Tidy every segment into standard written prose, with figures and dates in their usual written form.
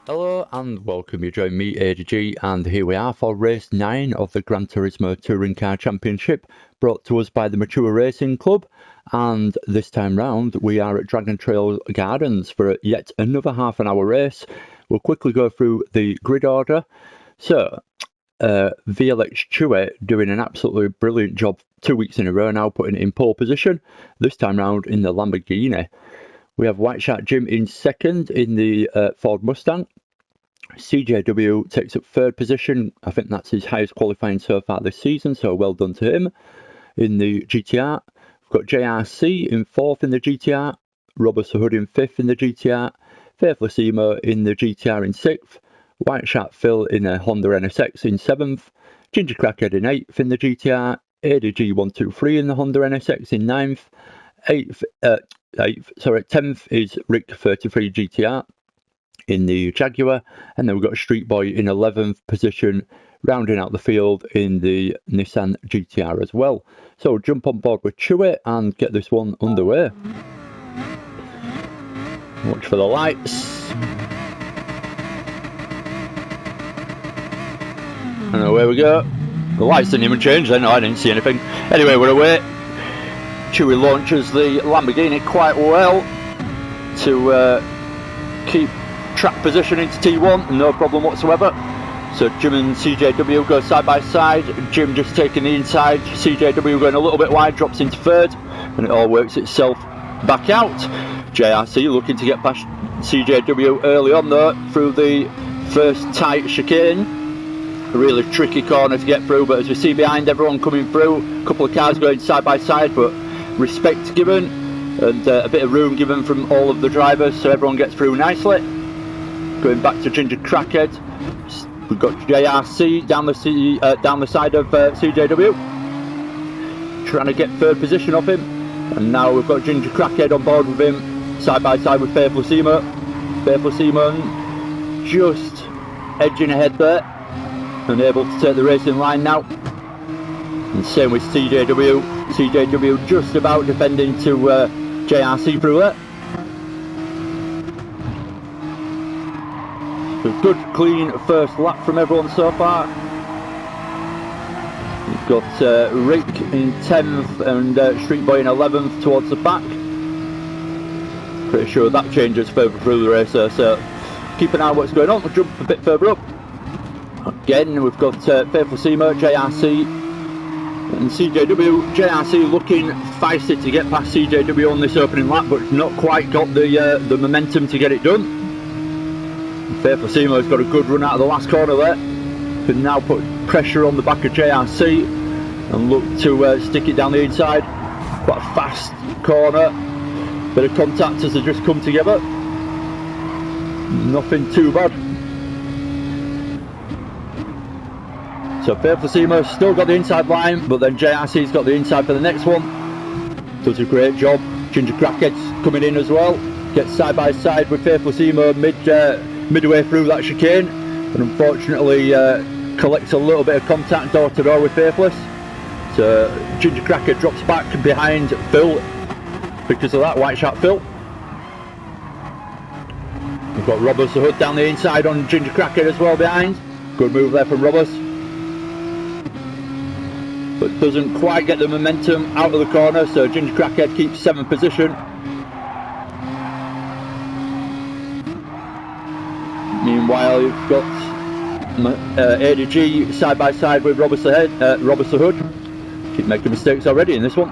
Hello and welcome, you join me ADG, and here we are for race 9 of the Gran Turismo Touring Car Championship, brought to us by the Mature Racing Club. And this time round we are at Dragon Trail Gardens for yet another half an hour race. We'll quickly go through the grid order. So VLX Chewy doing an absolutely brilliant job 2 weeks in a row now, putting it in pole position, this time round in the Lamborghini. We have White Shark Jim in second in the Ford Mustang. CJW takes up third position. I think that's his highest qualifying so far this season, so well done to him. In the GTR, we've got JRC in fourth in the GTR, Robert Hood in fifth in the GTR, Faithless Emo in the GTR in sixth, White Shark Phil in a Honda NSX in seventh, Ginger Crackhead in eighth in the GTR, ADG123 in the Honda NSX in ninth, 10th is Rick 33 GTR in the Jaguar, and then we've got Street Boy in 11th position, rounding out the field in the Nissan GTR as well. So jump on board with Chewy and get this one underway. Watch for the lights. And away we go. The lights didn't even change then, no, I didn't see anything. Anyway, we're away. Chewy launches the Lamborghini quite well to keep track position into T1, no problem whatsoever. So Jim and CJW go side by side, Jim just taking the inside, CJW going a little bit wide, drops into third, and it all works itself back out. JRC looking to get past CJW early on though, through the first tight chicane. A really tricky corner to get through, but as we see behind everyone coming through, a couple of cars going side by side, but respect given and a bit of room given from all of the drivers, so everyone gets through nicely. Going back to Ginger Crackhead, we've got JRC down the side of CJW, trying to get third position off him, and now we've got Ginger Crackhead on board with him, side by side with Faithless Emo. Faithless Emo just edging ahead there, and able to take the racing line now. And same with CJW. CJW just about defending to JRC through there. So good clean first lap from everyone so far. We've got Rick in 10th and Street Boy in 11th towards the back. Pretty sure that changes further through the race there, so keep an eye on what's going on. We'll jump a bit further up. Again, we've got Faithful Seamer, JRC and CJW. JRC looking feisty to get past CJW on this opening lap, but not quite got the momentum to get it done. Faithful Seamer has got a good run out of the last corner there. Can now put pressure on the back of JRC and look to stick it down the inside. Quite a fast corner. Bit of contact as they just come together. Nothing too bad. So Faithful Seamer still got the inside line, but then JRC's got the inside for the next one. Does a great job. Ginger Crackhead's coming in as well. Gets side by side with Faithful Seamer midway through that chicane, and unfortunately collects a little bit of contact door to door with Faithless. So Ginger Crackhead drops back behind Phil because of that, White Shark Phil. We've got Robbers the Hood down the inside on Ginger Crackhead as well behind. Good move there from Robbers, but doesn't quite get the momentum out of the corner, so Ginger Crackhead keeps 7th position. Meanwhile, you've got ADG side by side with Robbers the Hood. Keep making mistakes already in this one.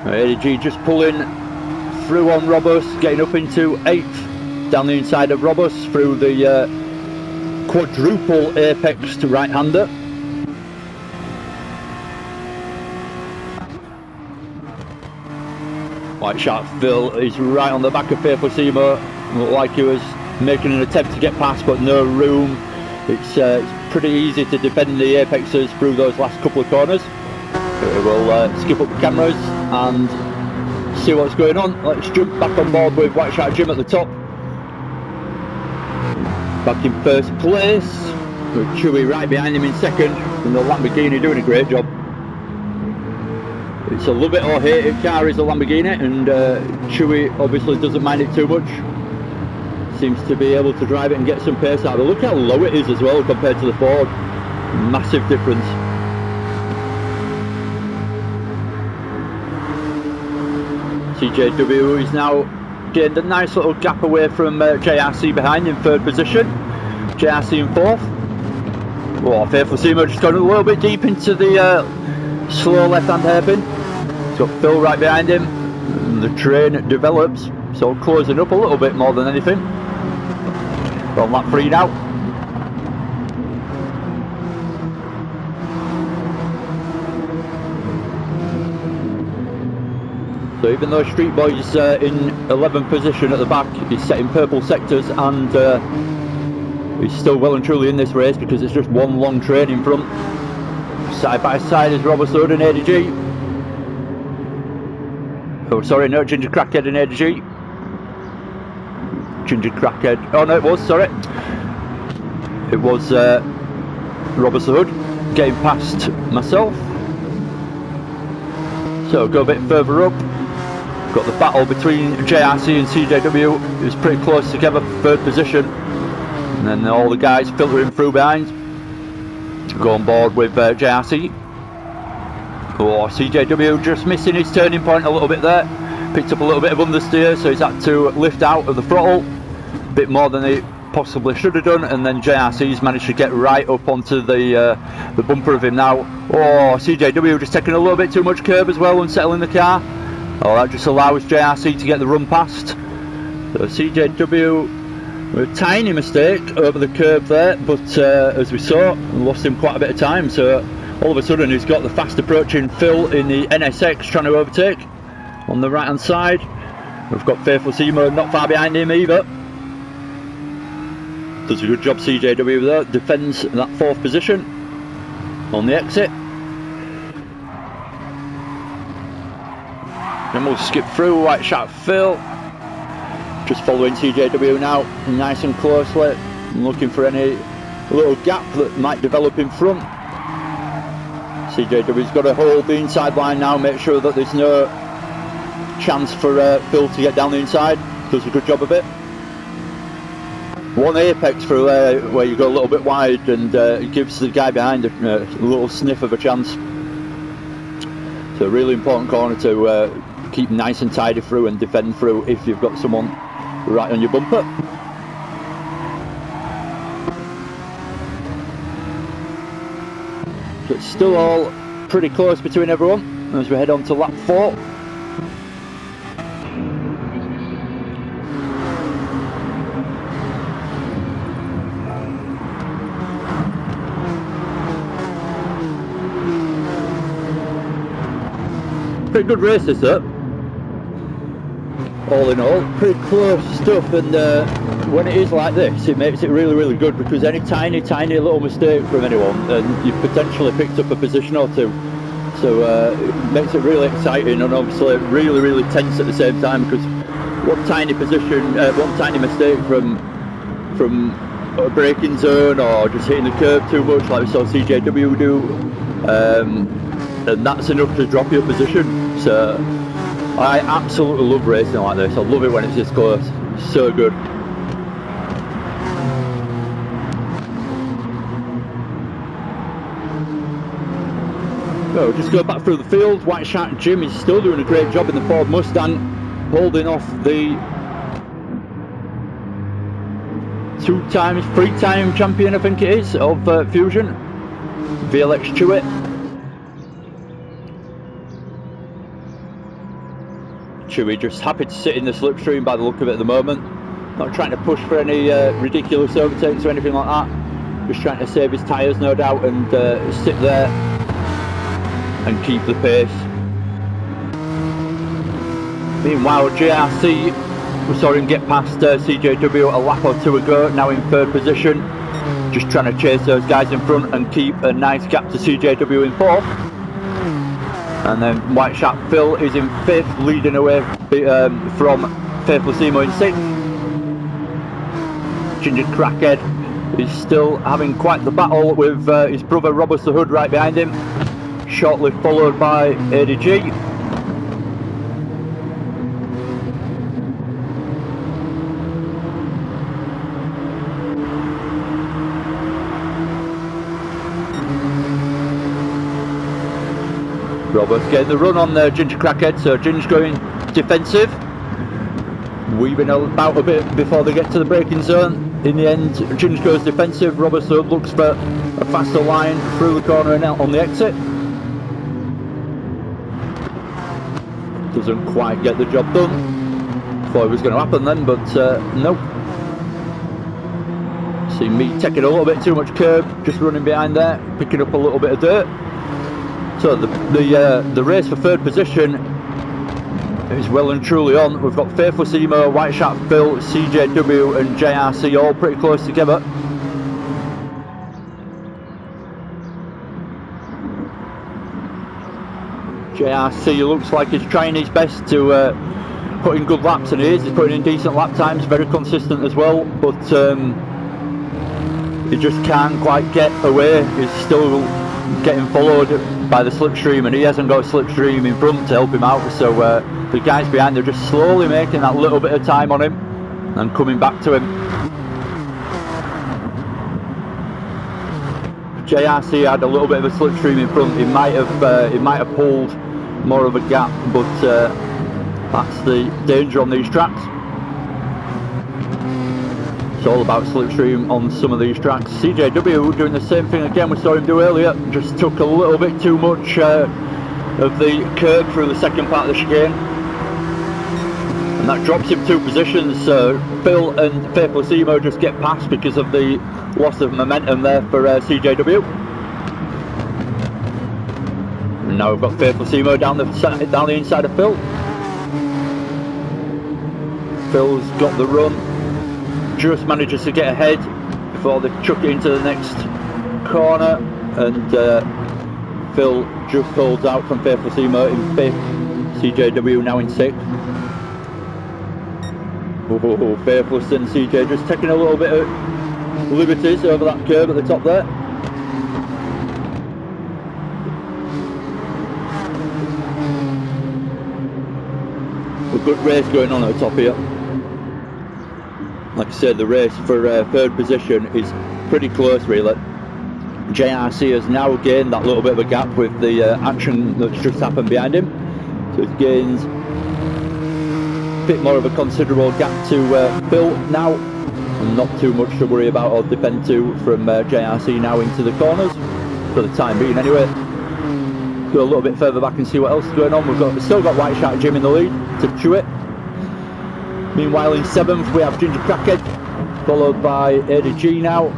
ADG just pulling through on Robbers, getting up into 8th down the inside of Robbers through the quadruple apex to right-hander. White Shark Phil is right on the back of Faithful Seamer. Looked like he was making an attempt to get past, but no room. It's pretty easy to defend the apexes through those last couple of corners. We'll skip up the cameras and see what's going on. Let's jump back on board with White Shark Jim at the top. Back in first place, with Chewy right behind him in second, and the Lamborghini doing a great job. It's a love it or hate it car, is a Lamborghini, and Chewy obviously doesn't mind it too much. Seems to be able to drive it and get some pace out of it. Look how low it is as well compared to the Ford. Massive difference. CJW is now gained a nice little gap away from JRC behind in third position. JRC in fourth. Oh, Faithful Seamer just gone a little bit deep into the slow left-hand hairpin. He's got Phil right behind him. And the train develops, so closing up a little bit more than anything. On lap 3 now. So even though Street Boy's in 11th position at the back, he's setting purple sectors, and he's still well and truly in this race because it's just one long train in front. Side by side is Robert Hood and ADG. Oh, sorry, no, Ginger Crackhead and ADG. Ginger Crackhead. Oh no, it was, sorry. It was Robert Hood getting past myself. So go a bit further up. Got the battle between JRC and CJW. It was pretty close together for third position. And then all the guys filtering through behind. Go on board with JRC. Oh, CJW just missing his turning point a little bit there. Picked up a little bit of understeer, so he's had to lift out of the throttle. A bit more than he possibly should have done. And then JRC's managed to get right up onto the bumper of him now. Oh, CJW just taking a little bit too much curb as well and settling the car. Oh, that just allows JRC to get the run past. So CJW with a tiny mistake over the curb there, but as we saw, lost him quite a bit of time. So all of a sudden he's got the fast approaching Phil in the NSX trying to overtake on the right hand side. We've got Faithful Seamer not far behind him either. Does a good job CJW there, defends that fourth position on the exit. Then we'll skip through White Shark Phil. Just following CJW now, nice and closely, looking for any little gap that might develop in front. CJW's got to hold the inside line now, make sure that there's no chance for Phil to get down the inside. Does a good job of it. One apex for where you go a little bit wide, and it gives the guy behind a little sniff of a chance. So a really important corner to keep nice and tidy through and defend through if you've got someone right on your bumper. So it's still all pretty close between everyone as we head on to lap 4. Pretty good race this up. All in all, pretty close stuff, and when it is like this, it makes it really, really good, because any tiny little mistake from anyone, and you've potentially picked up a position or two. So it makes it really exciting, and obviously really, really tense at the same time, because one tiny position, one tiny mistake from a braking zone or just hitting the curb too much, like we saw CJW do, and that's enough to drop your position. So I absolutely love racing like this. I love it when it's this close. So good. So just go back through the field. White Shark Jim is still doing a great job in the Ford Mustang, holding off the 3-time champion, I think it is, of Fusion, VLX Chewy. Chewy just happy to sit in the slipstream by the look of it at the moment. Not trying to push for any ridiculous overtakes or anything like that. Just trying to save his tyres, no doubt, and sit there and keep the pace. Meanwhile, JRC, we saw him get past CJW a lap or two ago, now in third position. Just trying to chase those guys in front and keep a nice gap to CJW in fourth. And then White Shark Phil is in fifth, leading away from Faithful Seymour in sixth. Ginger Crackhead is still having quite the battle with his brother Robert the Hood right behind him. shortly followed by ADG. Robert's getting the run on Ginger Crackhead, so Ginger's going defensive, weaving about a bit before they get to the braking zone. In the end, Ginger goes defensive, Robert looks for a faster line through the corner and out on the exit. Doesn't quite get the job done. Thought it was going to happen then, but no. See me taking a little bit too much curb, just running behind there, picking up a little bit of dirt. So the race for third position is well and truly on. We've got Faithless Emo, White Shark Phil, CJW and JRC all pretty close together. JRC looks like he's trying his best to put in good laps, and he is. He's putting in decent lap times, very consistent as well, but he just can't quite get away. He's still getting followed by the slipstream, and he hasn't got a slipstream in front to help him out, so the guys behind, they're just slowly making that little bit of time on him and coming back to him. JRC had a little bit of a slipstream in front. He might have pulled more of a gap, but that's the danger on these tracks. It's all about slipstream on some of these tracks. CJW doing the same thing again we saw him do earlier, just took a little bit too much of the curb through the second part of the chicane, and that drops him 2 positions. So Phil and Faithless Emo just get past because of the loss of momentum there for CJW. And now we've got Faithless Emo down the inside of Phil. Phil's got the run, just manages to get ahead before they chuck it into the next corner, and Phil just holds out from Faithless Emo in 5th, CJW now in 6th. Oh, Faithless and CJ just taking a little bit of liberties over that curve at the top there. A good race going on at the top here. Like I said, the race for third position is pretty close really. JRC has now gained that little bit of a gap with the action that's just happened behind him. So he gains a bit more of a considerable gap to Phil now. And not too much to worry about or defend to from JRC now into the corners, for the time being anyway. Go a little bit further back and see what else is going on. We've still got White Shark Jim in the lead to chew it. Meanwhile in 7th we have Ginger Crackhead, followed by ADG now,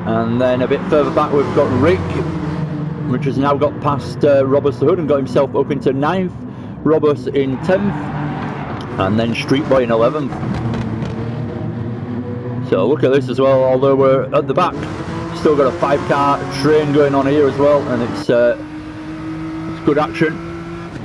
and then a bit further back we've got Rick, which has now got past Robus the Hood and got himself up into 9th, Robus in 10th, and then Street Boy in 11th. So look at this as well, although we're at the back, still got a 5-car train going on here as well, and it's good action.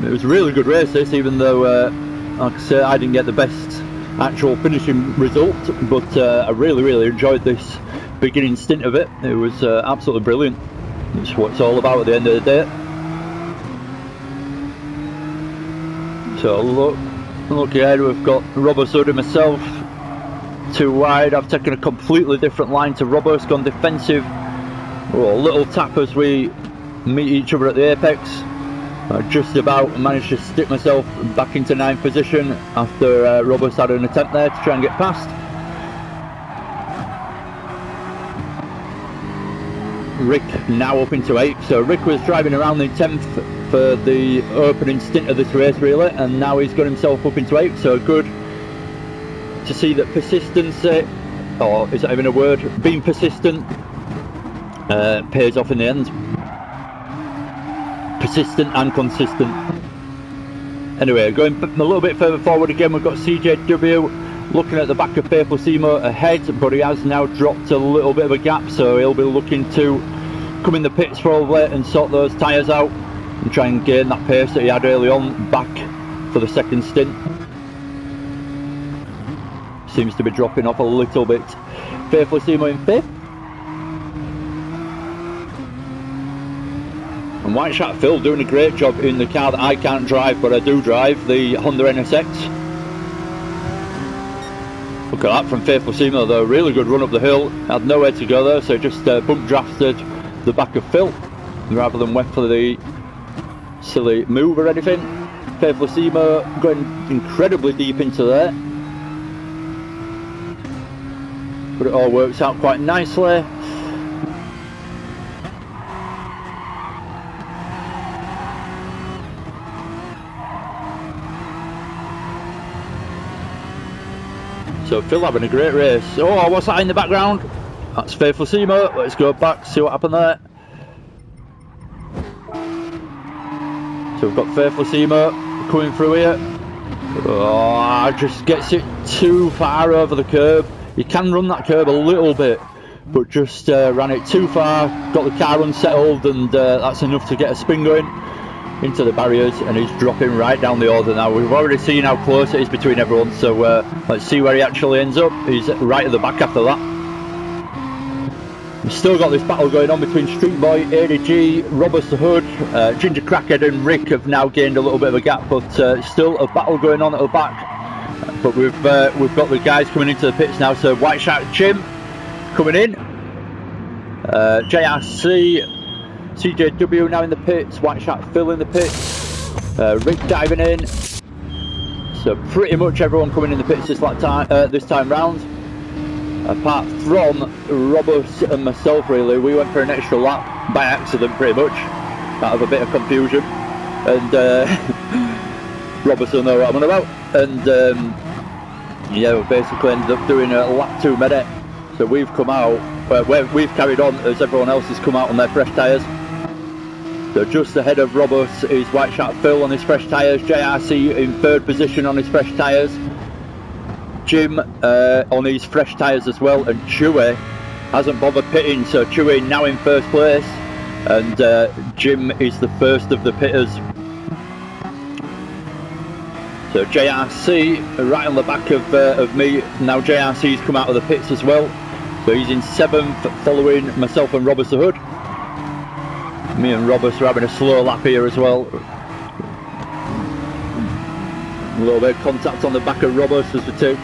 It was a really good race this, even though like I say, I didn't get the best actual finishing result, but I really enjoyed this beginning stint of it. It was absolutely brilliant. It's what it's all about at the end of the day. So look ahead, we've got Robert Hood and myself 2 wide. I've taken a completely different line to Robert's, gone defensive. Oh, a little tap as we meet each other at the apex. I just about managed to stick myself back into 9th position after Roberts had an attempt there to try and get past. Rick now up into 8th, so Rick was driving around in 10th for the opening stint of this race really, and now he's got himself up into 8th, so good to see that persistency, or is that even a word, being persistent pays off in the end. Persistent and consistent. Anyway, going a little bit further forward again, we've got CJW looking at the back of Faithless Emo ahead, but he has now dropped a little bit of a gap, so he'll be looking to come in the pits probably and sort those tyres out and try and gain that pace that he had early on back for the second stint. Seems to be dropping off a little bit. Faithless Emo in 5th. And White Shark Phil doing a great job in the car that I can't drive, but I do drive, the Honda NSX. Look at that from Faithful Seamer though, really good run up the hill, had nowhere to go there, so just bump drafted the back of Phil, rather than went for the silly move or anything. Faithful Seamer going incredibly deep into there, but it all works out quite nicely. So Phil having a great race. Oh, what's that in the background? That's Faithful Seamer. Let's go back, see what happened there. So we've got Faithful Seamer coming through here. Oh, just gets it too far over the curb. You can run that curb a little bit, but just ran it too far, got the car unsettled, and that's enough to get a spin going into the barriers, and he's dropping right down the order now. We've already seen how close it is between everyone, so let's see where he actually ends up. He's right at the back after that. We've still got this battle going on between Street Boy, ADG, Robert the Hood, Ginger Crackhead and Rick have now gained a little bit of a gap, but still a battle going on at the back. But we've got the guys coming into the pits now, so White Shark Jim coming in, JRC, CJW now in the pits, White Shark Phil in the pits, Rick diving in. So pretty much everyone coming in the pits this time round, apart from Robert and myself. Really, we went for an extra lap by accident, pretty much, out of a bit of confusion, and Robert will know what I'm on about. And yeah, we basically ended up doing a lap 2 minute. So we've come out, we've carried on as everyone else has come out on their fresh tyres. So just ahead of Robert is White Shark Phil on his fresh tyres, JRC in 3rd position on his fresh tyres, Jim on his fresh tyres as well, and Chewy hasn't bothered pitting, so Chewy now in 1st place, and Jim is the first of the pitters. So JRC right on the back of me, now JRC's come out of the pits as well, so he's in 7th following myself and Robert the Hood. Me and Robert are having a slow lap here as well. A little bit of contact on the back of Robert as we take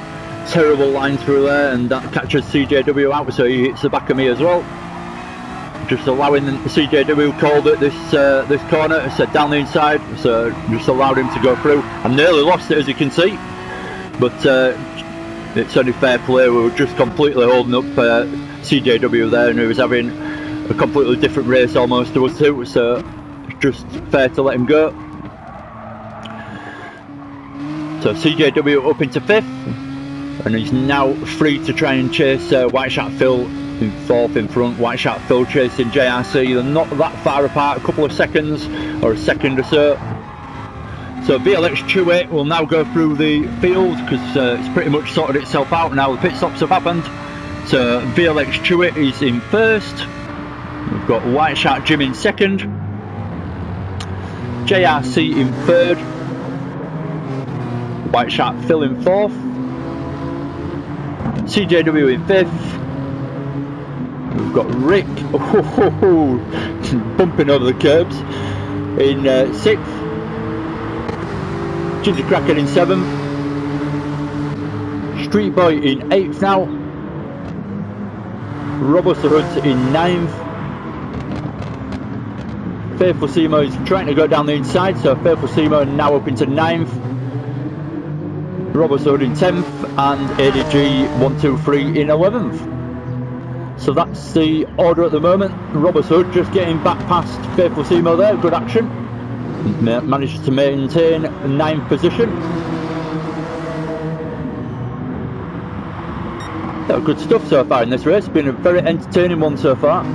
terrible line through there, and that catches CJW out, so he hits the back of me as well. Just allowing CJW called at this corner, so down the inside, so just allowed him to go through. I nearly lost it, as you can see, but it's only fair play. We were just completely holding up CJW there, and he was having a completely different race almost to us too, so just fair to let him go. So CJW up into 5th, and he's now free to try and chase White Shark Phil in 4th in front. White Shark Phil chasing JRC, they're not that far apart, a couple of seconds or a second or so. So VLX Chewy will now go through the field, because it's pretty much sorted itself out now, the pit stops have happened. So VLX Chewy is in 1st, we've got White Shark Jim in 2nd, JRC in 3rd, White Shark Phil in 4th, CJW in 5th, we've got Rick bumping over the curbs in 6th, Ginger Cracker in 7th, Street Boy in 8th now, Robert the Hood in 9th, Faithful Seamer is trying to go down the inside, so Faithful Seamer now up into 9th, Robert the Hood in 10th, and ADG 123 in 11th. So that's the order at the moment. Robert the Hood just getting back past Faithful Seamer there, good action. Managed to maintain 9th position. So good stuff so far in this race, been a very entertaining one so far.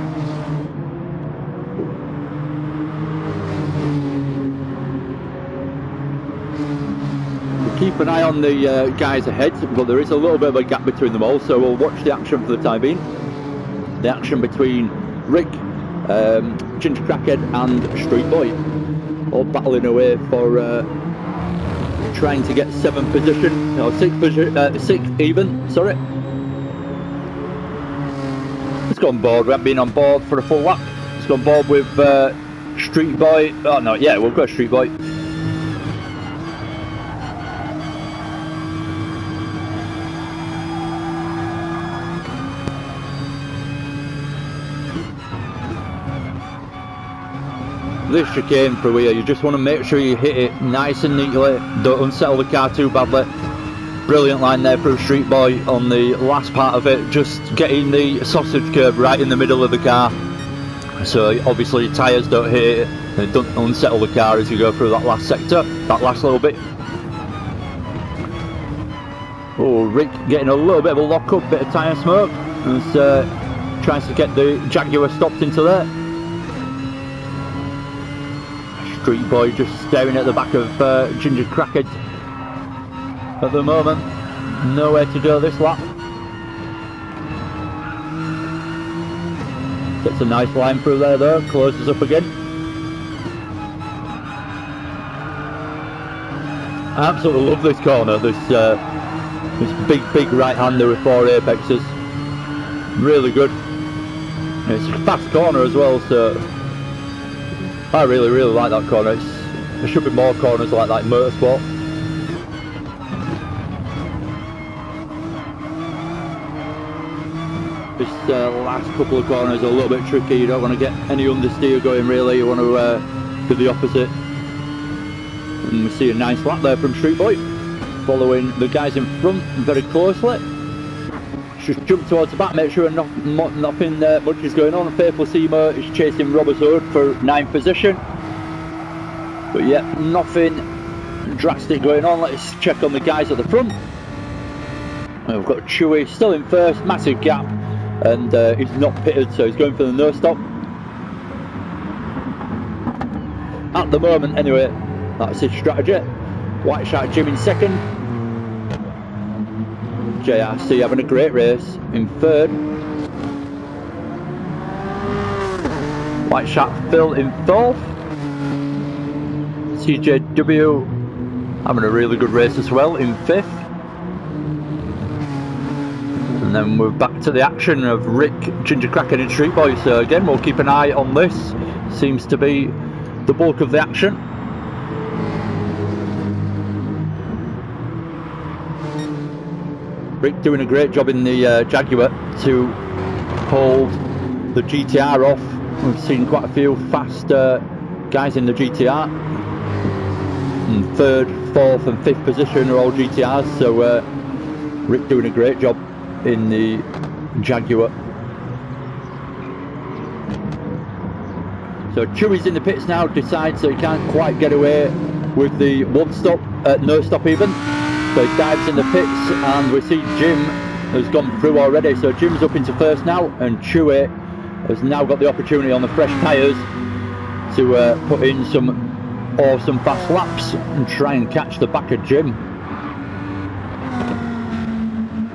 Keep an eye on the guys ahead, but there is a little bit of a gap between them all, so we'll watch the action for the time being. The action between Rick, Ginger Crackhead and Street Boy, all battling away for trying to get 7th position, or 6th even, sorry. Let's go on board, we haven't been on board for a full lap. Let's go on board with Street Boy. Oh no, yeah, we'll go Street Boy. This chicane through here, you just want to make sure you hit it nice and neatly, don't unsettle the car too badly. Brilliant line there through Street Boy on the last part of it, just getting the sausage curve right in the middle of the car. So obviously tyres don't hit it, and don't unsettle the car as you go through that last sector, that last little bit. Oh, Rick getting a little bit of a lock up, bit of tyre smoke, as tries to get the Jaguar stopped into there. Street Boy just staring at the back of Ginger Crackhead at the moment. Nowhere to go this lap. Gets a nice line through there though, closes up again. I absolutely love this corner, this big right hander with 4 apexes. Really good. And it's a fast corner as well, so I really like that corner. There should be more corners like that in motorsport. This last couple of corners are a little bit tricky. You don't want to get any understeer going really, you want to do the opposite. And we see a nice lap there from Street Boy, following the guys in front very closely. Just jump towards the back, make sure nothing much is going on. Faithful Seymour is chasing Robert Hood for 9th position. But yeah, nothing drastic going on. Let's check on the guys at the front. We've got Chewy still in first, massive gap, and he's not pitted, so he's going for the no stop. At the moment anyway, that's his strategy. White Shark Jim in second. JRC having a great race in third. White Shark Phil in fourth. CJW having a really good race as well in fifth. And then we're back to the action of Rick, Ginger Cracker and Street Boy. So again, we'll keep an eye on this. Seems to be the bulk of the action. Rick doing a great job in the Jaguar to hold the GTR off. We've seen quite a few fast guys in the GTR. And 3rd, 4th and 5th position are all GTRs, so Rick doing a great job in the Jaguar. So Chewy's in the pits now, decides that he can't quite get away with the no stop even. So he dives in the pits, and we see Jim has gone through already. So Jim's up into first now, and Chewy has now got the opportunity on the fresh tyres to put in some awesome fast laps and try and catch the back of Jim.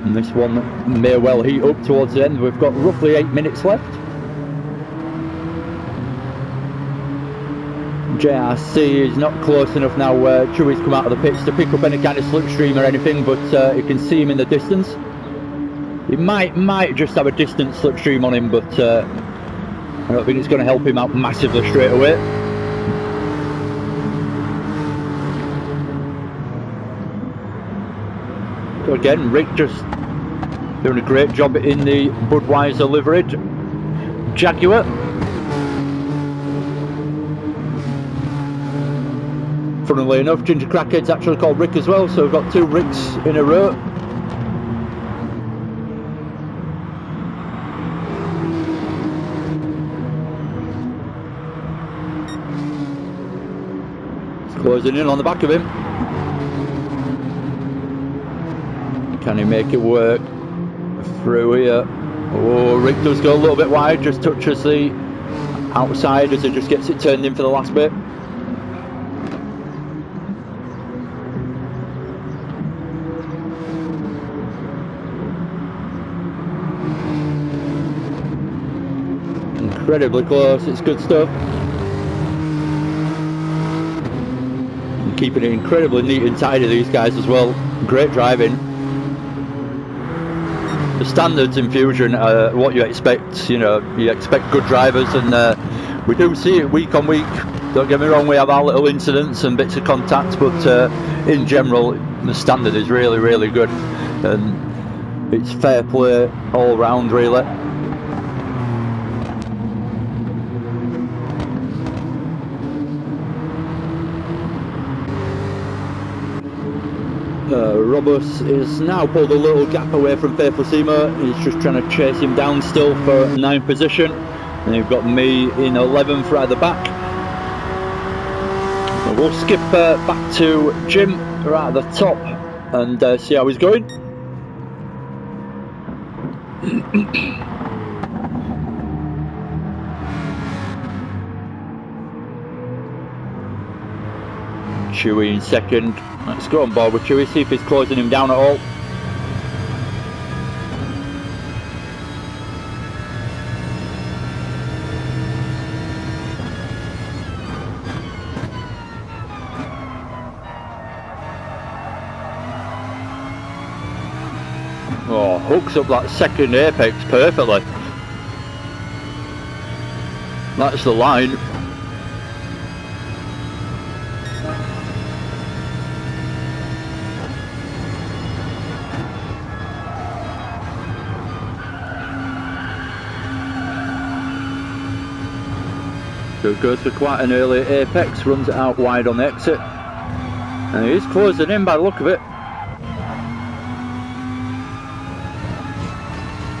And this one may well heat up towards the end. We've got roughly 8 minutes left. JRC is not close enough now. Chewy's come out of the pits to pick up any kind of slipstream or anything, but you can see him in the distance. He might just have a distant slipstream on him, but I don't think it's going to help him out massively straight away. So again, Rick just doing a great job in the Budweiser liveried Jaguar. Funnily enough, Ginger Crackhead's actually called Rick as well, so we've got 2 Ricks in a row. It's closing in on the back of him. Can he make it work through here? Oh, Rick does go a little bit wide, just touches the outside as he just gets it turned in for the last bit. Incredibly close, it's good stuff. And keeping it incredibly neat and tidy, these guys as well. Great driving. The standards in Fusion are what you expect. You know, you expect good drivers and we do see it week on week. Don't get me wrong, we have our little incidents and bits of contact, but in general the standard is really, really good, and it's fair play all round, really. Robus is now pulled a little gap away from Faithful Seymour. He's just trying to chase him down still for 9th position, and you've got me in 11th right at the back. We'll skip back to Jim right at the top and see how he's going. Chewy in second. Let's go on board with Chewy, see if he's closing him down at all. Oh, hooks up that second apex perfectly. That's the line. So goes for quite an early apex, runs it out wide on the exit, and he's closing in by the look of it.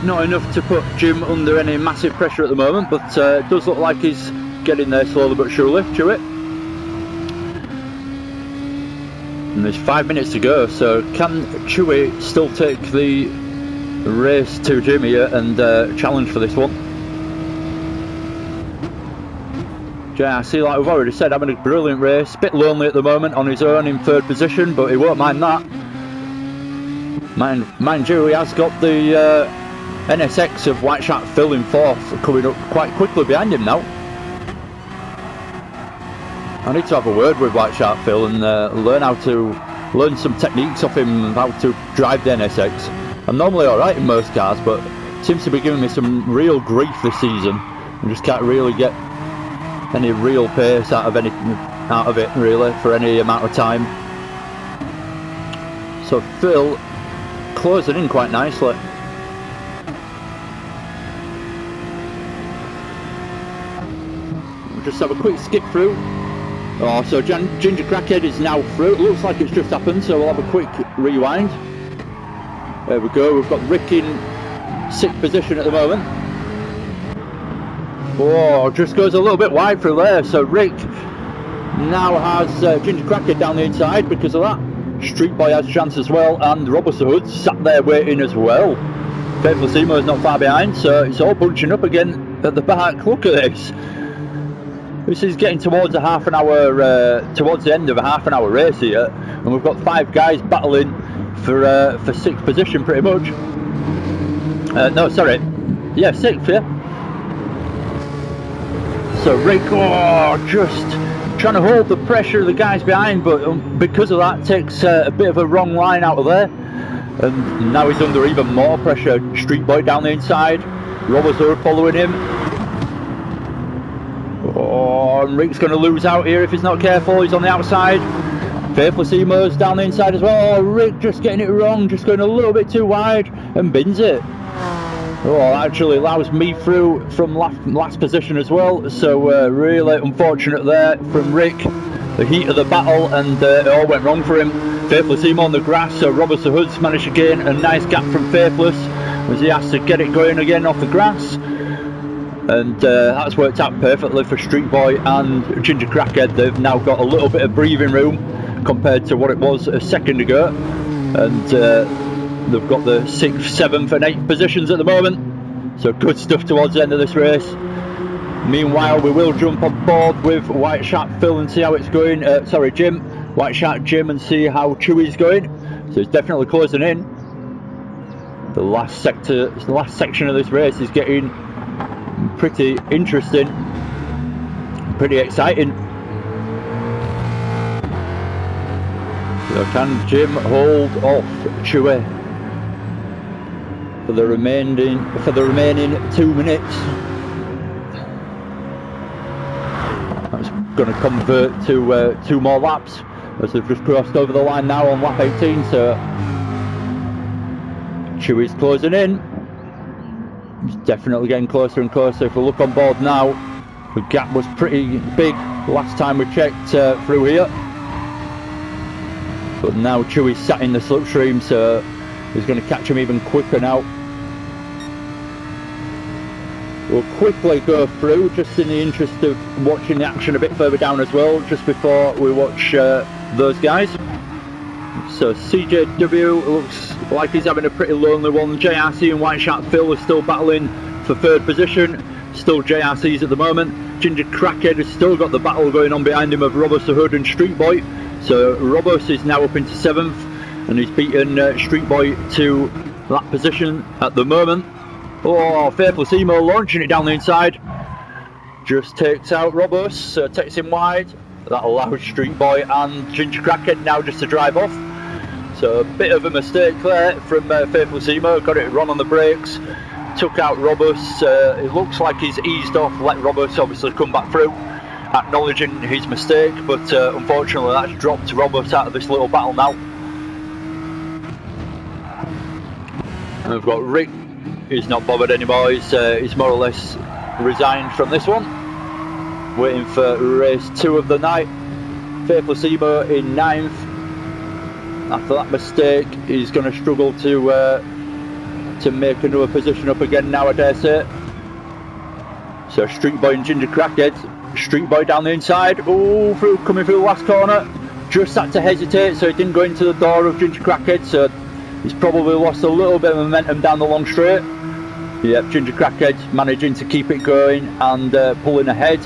Not enough to put Jim under any massive pressure at the moment, but it does look like he's getting there slowly but surely. Chewy. And there's 5 minutes to go, so can Chewy still take the race to Jim here and challenge for this one? Yeah, I see, like we've already said, having a brilliant race. Bit lonely at the moment on his own in 3rd position, but he won't mind that. Mind you, he has got the NSX of White Shark Phil in 4th, coming up quite quickly behind him now. I need to have a word with White Shark Phil and learn some techniques off him and how to drive the NSX. I'm normally alright in most cars, but seems to be giving me some real grief this season. I just can't really get any real pace out of it really for any amount of time. So Phil closing in quite nicely. We'll just have a quick skip through. Oh, so Ginger Crackhead is now through. It looks like it's just happened, so we'll have a quick rewind. There we go, we've got Rick in 6th position at the moment. Oh, just goes a little bit wide through there, so Rick now has Ginger Crackhead down the inside because of that. Street Boy has a chance as well, and Robert Hood sat there waiting as well. Faithful Seymour is not far behind, so it's all bunching up again at the back. Look at this. This is getting towards a half an hour, towards the end of a half an hour race here, and we've got 5 guys battling for 6th position pretty much. No, sorry, yeah, 6th, yeah. So Rick, just trying to hold the pressure of the guys behind, but because of that takes a bit of a wrong line out of there, and now he's under even more pressure. Street Boy down the inside, Robert Hood following him. Oh, and Rick's going to lose out here if he's not careful. He's on the outside. Faithful Seymour's down the inside as well. Oh, Rick just getting it wrong, just going a little bit too wide and bins it. Oh, actually allows me through from last position as well, so really unfortunate there from Rick. The heat of the battle, and it all went wrong for him. Faithless Seymour on the grass, so Robert Hood's managed to gain a nice gap from Faithless as he has to get it going again off the grass, and that's worked out perfectly for Street Boy and Ginger Crackhead. They've now got a little bit of breathing room compared to what it was a second ago, and they've got the 6th, 7th and 8th positions at the moment, so good stuff towards the end of this race. Meanwhile, we will jump on board with White Shark Phil and see how it's going. Jim. White Shark Jim, and see how Chewy's going. So it's definitely closing in. The last section of this race is getting pretty interesting, pretty exciting. So can Jim hold off Chewy for the remaining 2 minutes? That's going to convert to 2 more laps as they've just crossed over the line now on lap 18. So Chewy's closing in. He's definitely getting closer and closer. If we look on board now, the gap was pretty big last time we checked through here. But now Chewy's sat in the slipstream, so he's going to catch him even quicker now. We'll quickly go through, just in the interest of watching the action a bit further down as well, just before we watch those guys. So CJW looks like he's having a pretty lonely one. JRC and White Shark Phil are still battling for 3rd position. Still JRC's at the moment. Ginger Crackhead has still got the battle going on behind him of Robos the Hood and Street Boy. So Robos is now up into 7th, and he's beaten Street Boy to that position at the moment. Oh, Faithful Seymour launching it down the inside. Just takes out Robos, so takes him wide. That allows Street Boy and Ginger Crackhead now just to drive off. So a bit of a mistake there from Faithful Seymour. Got it wrong on the brakes. Took out Robos. It looks like he's eased off, let Robos obviously come back through, acknowledging his mistake, but unfortunately that's dropped Robos out of this little battle now. And we've got Rick. He's not bothered anymore. He's more or less resigned from this one. Waiting for race 2 of the night. Faithful Seymour in 9th. After that mistake, he's going to struggle to make another position up again now, I dare say. So Street Boy and Ginger Crackhead. Street Boy down the inside. Oh, coming through the last corner. Just had to hesitate, so he didn't go into the door of Ginger Crackhead. So he's probably lost a little bit of momentum down the long straight. Yep, Ginger Crackhead managing to keep it going and pulling ahead.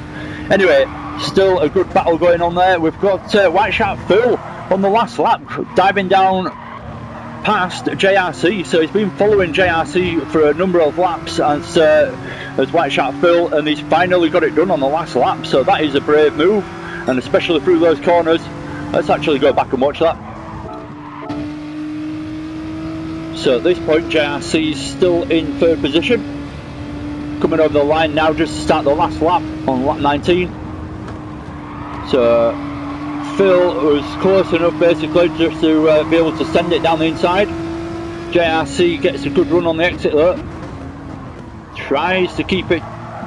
Anyway, still a good battle going on there. We've got White Shark Phil on the last lap, diving down past JRC. So he's been following JRC for a number of laps as White Shark Phil, and he's finally got it done on the last lap. So that is a brave move, and especially through those corners. Let's actually go back and watch that. So at this point, JRC is still in 3rd position. Coming over the line now just to start the last lap on lap 19. So Phil was close enough basically just to be able to send it down the inside. JRC gets a good run on the exit though. Tries to keep it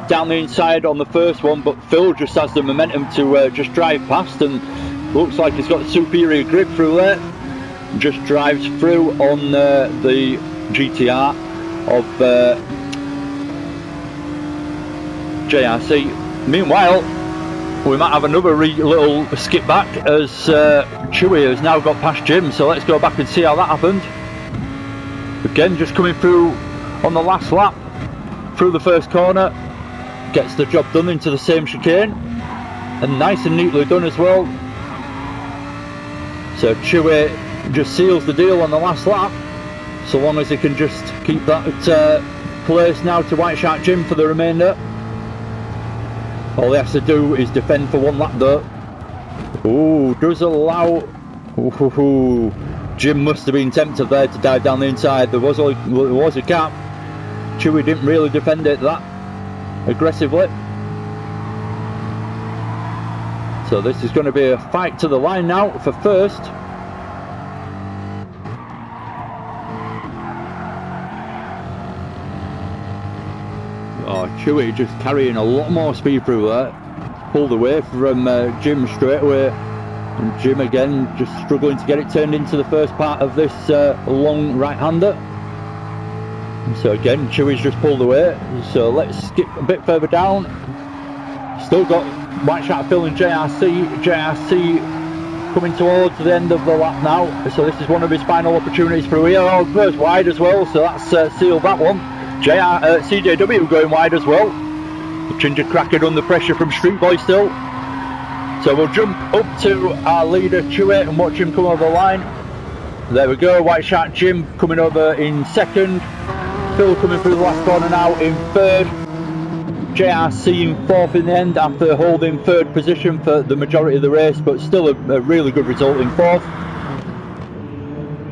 down the inside on the first one, but Phil just has the momentum to just drive past, and looks like he's got superior grip through there. Just drives through on the GTR of JRC. Meanwhile, we might have another little skip back as Chewy has now got past Jim, so let's go back and see how that happened. Again, just coming through on the last lap, through the first corner, gets the job done into the same chicane, and nice and neatly done as well. So Chewy just seals the deal on the last lap, so long as he can just keep that place now to White Shark Jim for the remainder. All he has to do is defend for 1 lap though. Ooh, does allow... Ooh, Jim must have been tempted there to dive down the inside. There was a gap. Chewy didn't really defend it that aggressively. So this is going to be a fight to the line now for first. Oh, Chewy just carrying a lot more speed through there. Pulled away from Jim straight away. And Jim again just struggling to get it turned into the first part of this long right-hander. So again, Chewy's just pulled away. So let's skip a bit further down. Still got White Shark Phil and JRC. JRC coming towards the end of the lap now. So this is one of his final opportunities through here. Oh, goes wide as well. So that's sealed that one. CJW going wide as well. Ginger Crackhead under pressure from Street Boy still. So we'll jump up to our leader Chewy and watch him come over the line. There we go, White Shark Jim coming over in 2nd. Phil coming through the last corner now in 3rd. JRC in 4th in the end after holding 3rd position for the majority of the race, but still a really good result in 4th.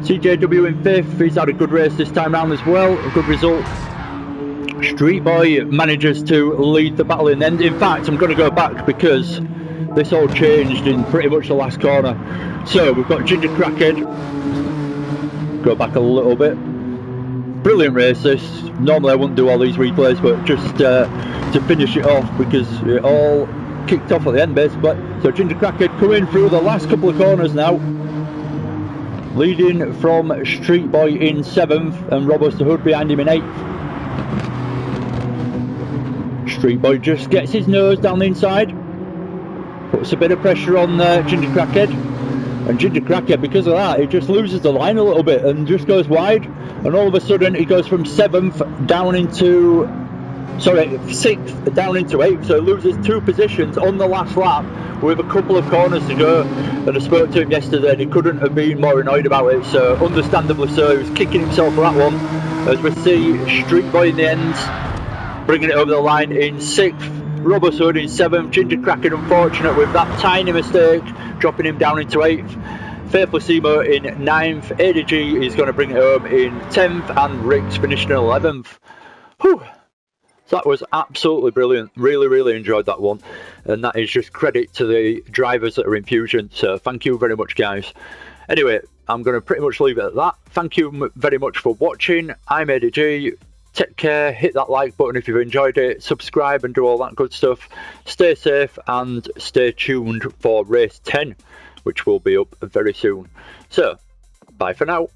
CJW in 5th, he's had a good race this time round as well, a good result. Street Boy manages to lead the battle in the end. In fact, I'm going to go back because this all changed in pretty much the last corner. So we've got Ginger Crackhead. Go back a little bit. Brilliant race this. Normally I wouldn't do all these replays, but just to finish it off because it all kicked off at the end basically. So Ginger Crackhead coming through the last couple of corners now. Leading from Street Boy in 7th and Robust the Hood behind him in 8th. Street Boy just gets his nose down the inside. Puts a bit of pressure on Ginger Crackhead. And Ginger Crackhead, because of that, he just loses the line a little bit and just goes wide. And all of a sudden, he goes from 7th down into... Sorry, 6th down into 8th. So he loses 2 positions on the last lap with a couple of corners to go. And I spoke to him yesterday and he couldn't have been more annoyed about it. So understandably so, he was kicking himself for that one. As we see Street Boy in the end, bringing it over the line in 6th. Robust Hood in 7th, Ginger Crackhead unfortunate with that tiny mistake, dropping him down into 8th. Fair Placebo in 9th, ADG is going to bring it home in 10th, and Rick's finishing in 11th. Whew. So that was absolutely brilliant, really enjoyed that one, and that is just credit to the drivers that are in Fusion, so thank you very much guys. Anyway, I'm going to pretty much leave it at that. Thank you very much for watching. I'm ADG. Take care, hit that like button if you've enjoyed it, subscribe and do all that good stuff. Stay safe and stay tuned for race 10, which will be up very soon. So, bye for now.